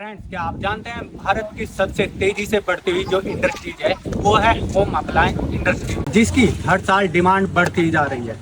Friends, क्या आप जानते हैं भारत की सबसे तेजी से बढ़ती हुई जो इंडस्ट्रीज है वो है होम अप्लायंस इंडस्ट्री, जिसकी हर साल डिमांड बढ़ती जा रही है।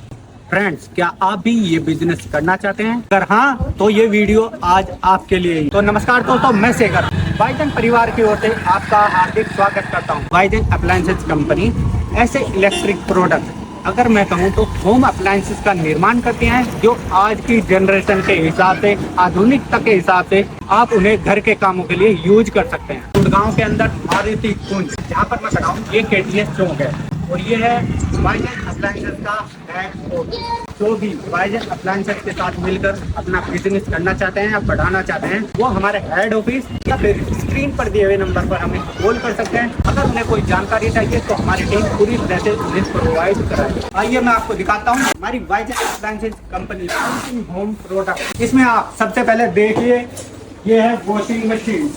फ्रेंड्स, क्या आप भी ये बिजनेस करना चाहते हैं? अगर हाँ, तो ये वीडियो आज आपके लिए ही। तो नमस्कार दोस्तों, मैं शेखर वाईजन परिवार की ओर से आपका हार्दिक स्वागत करता हूँ। वाईजन अप्लायंसेज कंपनी ऐसे इलेक्ट्रिक प्रोडक्ट, अगर मैं कहूँ तो होम अप्लायंसेस का निर्माण करते हैं जो आज की जनरेशन के हिसाब से, आधुनिकता के हिसाब से आप उन्हें घर के कामों के लिए यूज कर सकते हैं। गुड़गांव के अंदर मारुति कुंज, जहाँ पर मैं खड़ा हूँ, ये केटीएस चौक है और ये है वाईजन अप्लायंसेस का हेड। जो भी वाईजन अप्लायंसेस के साथ मिलकर अपना बिजनेस करना चाहते हैं या बढ़ाना चाहते हैं, वो हमारे हेड ऑफिस या फिर स्क्रीन पर दिए हुए नंबर पर हमें कॉल कर सकते हैं। अगर उन्हें कोई जानकारी चाहिए तो हमारी टीम पूरी तरह से उन्हें प्रोवाइड कराएगी। आइए मैं आपको दिखाता हूँ हमारी वाईजन अप्लायंसेस कंपनी होम प्रोडक्ट। इसमें आप सबसे पहले देखिए, ये है वॉशिंग मशीन।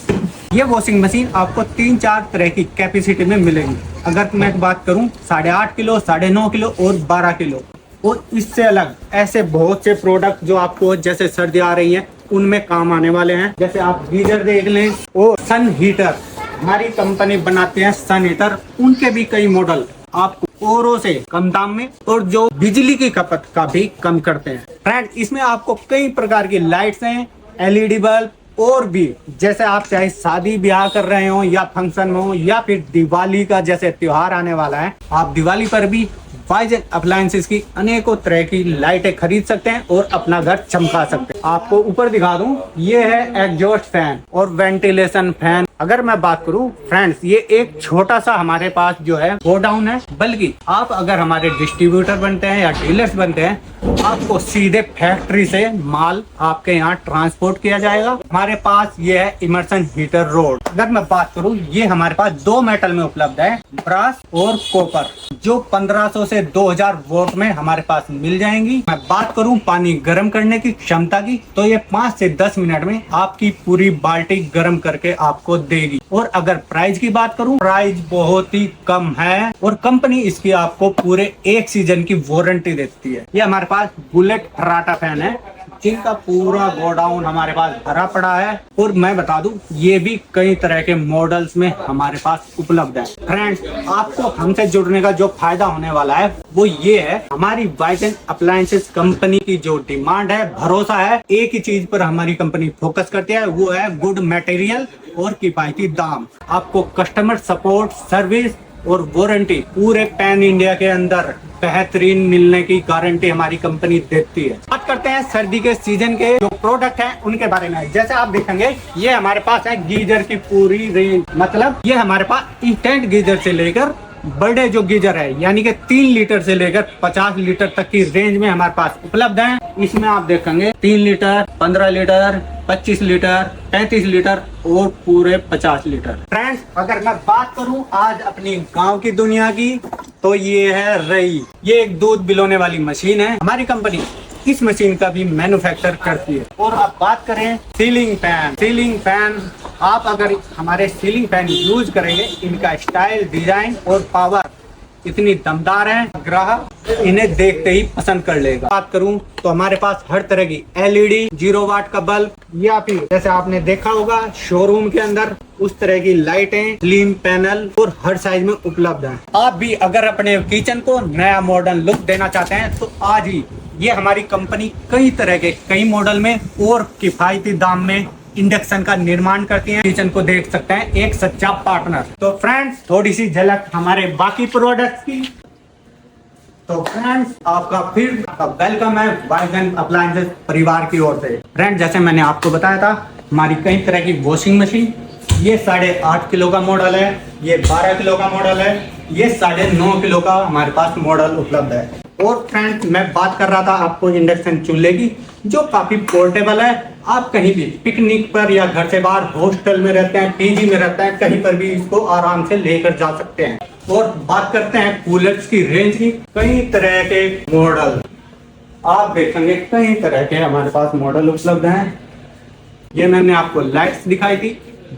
ये वॉशिंग मशीन आपको 3-4 तरह की कैपेसिटी में मिलेगी। अगर मैं बात करूं 8.5 किलो, 9.5 किलो और 12 किलो। और इससे अलग ऐसे बहुत से प्रोडक्ट जो आपको जैसे सर्दी आ रही है उनमें काम आने वाले हैं। जैसे आप गीजर देख लें और सन हीटर, हमारी कंपनी बनाती है सन हीटर। उनके भी कई मॉडल आपको औरों से कम दाम में और जो बिजली की खपत का भी कम करते हैं। फ्रेंड, इसमें आपको कई प्रकार की लाइट्स हैं, एलईडी बल्ब और भी, जैसे आप चाहे शादी ब्याह कर रहे हो या फंक्शन में हो या फिर दिवाली का जैसे त्योहार आने वाला है, आप दिवाली पर भी वाईजन अप्लायंसेस की अनेकों तरह की लाइटें खरीद सकते हैं और अपना घर चमका सकते हैं। आपको ऊपर दिखा दूं, ये है एग्जॉस्ट फैन और वेंटिलेशन फैन। अगर मैं बात करूं फ्रेंड्स, ये एक छोटा सा हमारे पास जो है गोडाउन है, बल्कि आप अगर हमारे डिस्ट्रीब्यूटर बनते हैं या डीलर्स बनते हैं, आपको सीधे फैक्ट्री से माल आपके यहाँ ट्रांसपोर्ट किया जाएगा। हमारे पास ये है इमर्सन हीटर रोड। अगर मैं बात करूं, ये हमारे पास 2 मेटल में उपलब्ध है, ब्रास और कॉपर, जो 1500 से 2000 वोल्ट में हमारे पास मिल जाएंगी। मैं बात करूं पानी गर्म करने की क्षमता की, तो ये 5 से 10 मिनट में आपकी पूरी बाल्टी गर्म करके आपको देगी। और अगर प्राइस की बात करूं, प्राइस बहुत ही कम है और कंपनी इसकी आपको पूरे 1 सीजन की वारंटी देती है। ये हमारे पास बुलेट फर्राटा फैन है, जिनका पूरा गोडाउन हमारे पास भरा पड़ा है। और मैं बता दूं, ये भी कई तरह के मॉडल्स में हमारे पास उपलब्ध है। फ्रेंड्स, आपको हमसे जुड़ने का जो फायदा होने वाला है वो ये है, हमारी वाईजन अप्लायंसेस कंपनी की जो डिमांड है, भरोसा है, एक ही चीज पर हमारी कंपनी फोकस करती है, वो है गुड मटेरियल और किफायती दाम। आपको कस्टमर सपोर्ट, सर्विस और वारंटी पूरे पैन इंडिया के अंदर बेहतरीन मिलने की गारंटी हमारी कंपनी देती है। बात करते हैं सर्दी के सीजन के जो प्रोडक्ट हैं उनके बारे में। जैसे आप देखेंगे, ये हमारे पास है गीजर की पूरी रेंज। मतलब ये हमारे पास इंस्टेंट गीजर से लेकर बड़े जो गीजर है, यानी कि 3 लीटर से लेकर 50 लीटर तक की रेंज में हमारे पास उपलब्ध है। इसमें आप देखेंगे 3 लीटर, 15 लीटर, 25 लीटर, 35 लीटर और पूरे 50 लीटर। फ्रेंड्स, अगर मैं बात करूं आज अपनी गांव की दुनिया की, तो ये है रई। ये एक दूध बिलोने वाली मशीन है। हमारी कंपनी इस मशीन का भी मैन्युफैक्चर करती है। और अब बात करें सीलिंग फैन। सीलिंग फैन, आप अगर हमारे सीलिंग फैन यूज करेंगे, इनका स्टाइल, डिजाइन और पावर इतनी दमदार है, ग्राहक इन्हें देखते ही पसंद कर लेगा। बात करूं तो हमारे पास हर तरह की एलईडी, 0 वाट का बल्ब, या फिर जैसे आपने देखा होगा शोरूम के अंदर उस तरह की लाइटें, स्लिम पैनल और हर साइज में उपलब्ध है। आप भी अगर अपने किचन को नया मॉडर्न लुक देना चाहते हैं तो आज ही ये हमारी कंपनी कई तरह के, कई मॉडल में और किफायती दाम में इंडक्शन का निर्माण करती है। किचन को देख सकते हैं एक सच्चा पार्टनर। तो फ्रेंड्स, थोड़ी सी झलक हमारे बाकी प्रोडक्ट्स की। तो फ्रेंड्स, आपका फिर वेलकम है वाईजन अप्लायंसेस परिवार की ओर से। फ्रेंड्स, जैसे मैंने आपको बताया था, हमारी कई तरह की वॉशिंग मशीन, ये 8.5 किलो का मॉडल है, ये 12 किलो का मॉडल है, ये 9.5 किलो का हमारे पास मॉडल उपलब्ध है। और फ्रेंड्स, मैं बात कर रहा था आपको इंडक्शन चूल्हे की, जो काफी पोर्टेबल है। आप कहीं भी पिकनिक पर या घर से बाहर हॉस्टल में रहते हैं, पीजी में रहते हैं, कहीं पर भी इसको आराम से लेकर जा सकते हैं। और बात करते हैं कूलर्स की रेंज की, कई तरह के मॉडल आप देखेंगे, कई तरह के हमारे पास मॉडल उपलब्ध हैं। ये मैंने आपको लाइट्स दिखाई थी,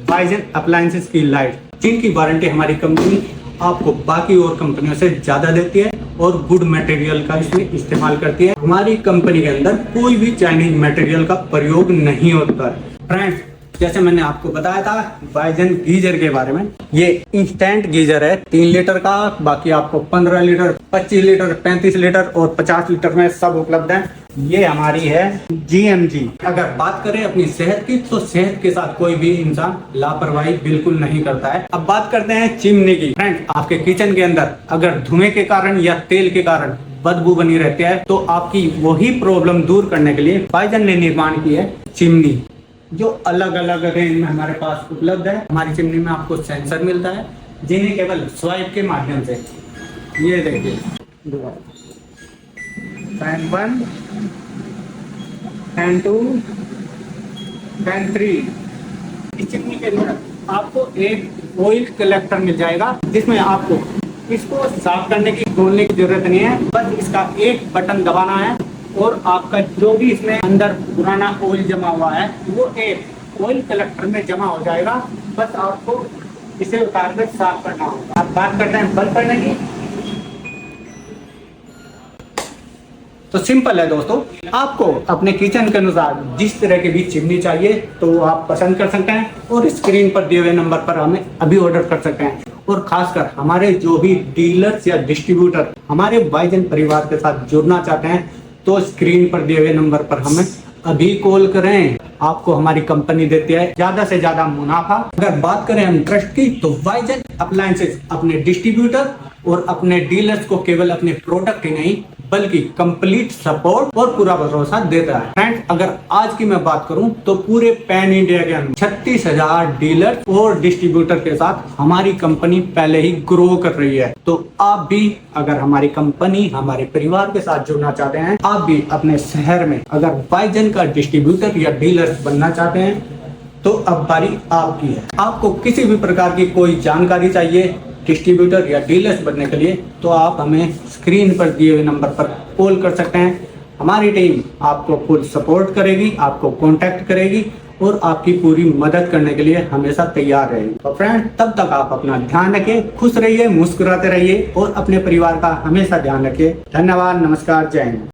वाईजन अप्लायंसेस की लाइट, जिनकी वारंटी हमारी कंपनी आपको बाकी और कंपनियों से ज्यादा देती है और गुड मटेरियल का इसमें इस्तेमाल करती है। हमारी कंपनी के अंदर कोई भी चाइनीज मटेरियल का प्रयोग नहीं होता है। फ्रेंड्स, जैसे मैंने आपको बताया था बाइजन गीजर के बारे में, ये इंस्टेंट गीजर है 3 लीटर का। बाकी आपको 15 लीटर, 25 लीटर, 35 लीटर और 50 लीटर में सब उपलब्ध है। ये हमारी है GMG। अगर बात करें अपनी सेहत की, तो सेहत के साथ कोई भी इंसान लापरवाही बिल्कुल नहीं करता है। अब बात करते हैं चिमनी की। फ्रेंड, आपके किचन के अंदर अगर धुएं के कारण या तेल के कारण बदबू बनी रहती है, तो आपकी वही प्रॉब्लम दूर करने के लिए बाइजन ने निर्माण की है चिमनी, जो अलग अलग रेंज में हमारे पास उपलब्ध है। हमारी चिमनी में आपको सेंसर मिलता है, जिन्हें केवल स्वाइप के माध्यम से, ये देखिए, फैन 1, फैन 2, फैन 3। इस चिमनी के अंदर आपको एक ऑयल कलेक्टर मिल जाएगा, जिसमें आपको इसको साफ करने की, खोलने की जरूरत नहीं है। बस इसका एक बटन दबाना है और आपका जो भी इसमें अंदर पुराना ऑयल जमा हुआ है वो एक ऑयल कलेक्टर में जमा हो जाएगा। बस आपको इसे उतार कर साफ करना होगा। आप बात करते हैं बंद करने की, तो सिंपल है दोस्तों। आपको अपने किचन के अनुसार जिस तरह की भी चिमनी चाहिए तो आप पसंद कर सकते हैं और स्क्रीन पर दिए हुए नंबर पर हमें अभी ऑर्डर कर सकते हैं। और खासकर हमारे जो भी डीलर्स या डिस्ट्रीब्यूटर हमारे बाइजन परिवार के साथ जुड़ना चाहते हैं, तो स्क्रीन पर दिए हुए नंबर पर हमें अभी कॉल करें। आपको हमारी कंपनी देती है ज्यादा से ज्यादा मुनाफा। अगर बात करें हम ट्रस्ट की, तो बाइजन अप्लायंसेस अपने डिस्ट्रीब्यूटर और अपने डीलर्स को केवल अपने प्रोडक्ट ही नहीं बल्कि कंप्लीट सपोर्ट और पूरा भरोसा देता है। फ्रेंड्स, अगर आज की मैं बात करूं तो पूरे पैन इंडिया के अंदर 36,000 डीलर और डिस्ट्रीब्यूटर के साथ हमारी कंपनी पहले ही ग्रो कर रही है। तो आप भी अगर हमारी कंपनी, हमारे परिवार के साथ जुड़ना चाहते हैं, आप भी अपने शहर में अगर बाइजन का डिस्ट्रीब्यूटर या डीलर बनना चाहते हैं, तो अब बारी आपकी है। आपको किसी भी प्रकार की कोई जानकारी चाहिए डिस्ट्रीब्यूटर या डीलर्स बनने के लिए, तो आप हमें स्क्रीन पर दिए हुए नंबर पर कॉल कर सकते हैं। हमारी टीम आपको फुल सपोर्ट करेगी, आपको कांटेक्ट करेगी और आपकी पूरी मदद करने के लिए हमेशा तैयार रहेगी। तो फ्रेंड, तब तक आप अपना ध्यान रखिए, खुश रहिए, मुस्कुराते रहिए और अपने परिवार का हमेशा ध्यान रखिए। धन्यवाद, नमस्कार, जय हिंद।